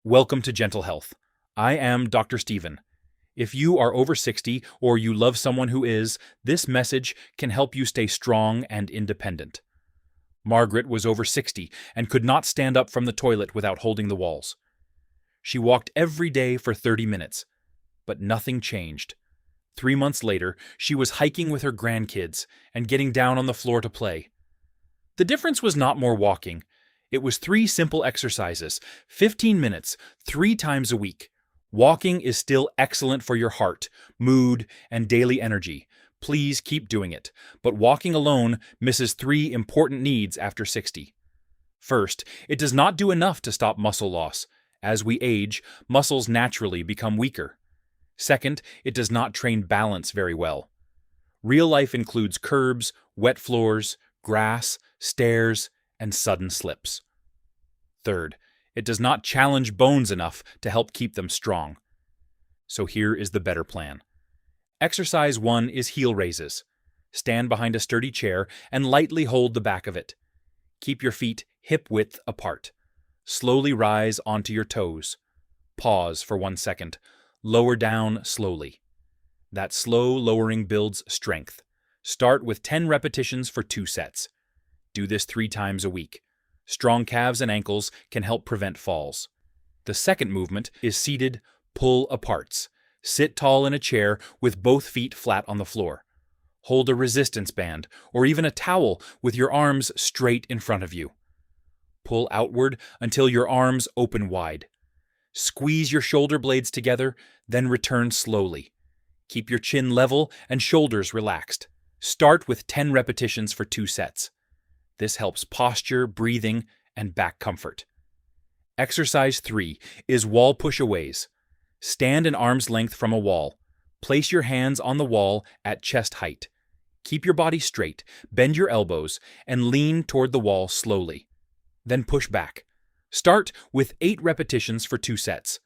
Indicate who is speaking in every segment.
Speaker 1: Welcome to Gentle Health. I am Dr. Stephen. If you are over 60 or you love someone who is, this message can help you stay strong and independent. Margaret was over 60 and could not stand up from the toilet without holding the walls. She walked every day for 30 minutes, but nothing changed. 3 months later, she was hiking with her grandkids and getting down on the floor to play. The difference was not more walking. It was 3 simple exercises, 15 minutes, 3 times a week. Walking is still excellent for your heart, mood, and daily energy. Please keep doing it. But walking alone misses 3 important needs after 60. First, it does not do enough to stop muscle loss. As we age, muscles naturally become weaker. Second, it does not train balance very well. Real life includes curbs, wet floors, grass, stairs, and sudden slips. Third, it does not challenge bones enough to help keep them strong. So here is the better plan. Exercise 1 is heel raises. Stand behind a sturdy chair and lightly hold the back of it. Keep your feet hip-width apart. Slowly rise onto your toes. Pause for 1 second. Lower down slowly. That slow lowering builds strength. Start with 10 repetitions for 2 sets. Do this 3 times a week. Strong calves and ankles can help prevent falls. The second movement is seated pull-aparts. Sit tall in a chair with both feet flat on the floor. Hold a resistance band or even a towel with your arms straight in front of you. Pull outward until your arms open wide. Squeeze your shoulder blades together, then return slowly. Keep your chin level and shoulders relaxed. Start with 10 repetitions for 2 sets. This helps posture, breathing, and back comfort. Exercise 3 is wall push-aways. Stand an arm's length from a wall. Place your hands on the wall at chest height. Keep your body straight, bend your elbows, and lean toward the wall slowly. Then push back. Start with 8 repetitions for 2 sets.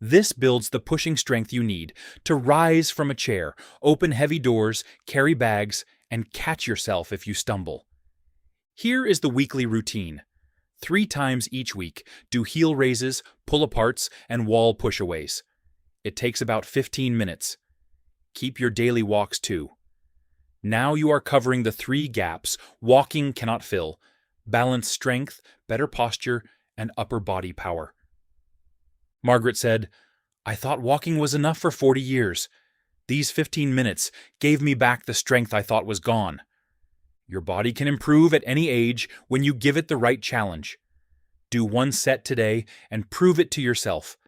Speaker 1: This builds the pushing strength you need to rise from a chair, open heavy doors, carry bags, and catch yourself if you stumble. Here is the weekly routine. 3 times each week, do heel raises, pull-aparts, and wall push-aways. It takes about 15 minutes. Keep your daily walks too. Now you are covering the 3 gaps walking cannot fill: balance strength, better posture, and upper body power. Margaret said, "I thought walking was enough for 40 years. These 15 minutes gave me back the strength I thought was gone." Your body can improve at any age when you give it the right challenge. Do 1 set today and prove it to yourself.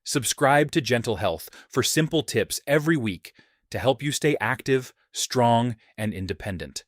Speaker 1: Subscribe to Gentle Health for simple tips every week to help you stay active, strong, and independent.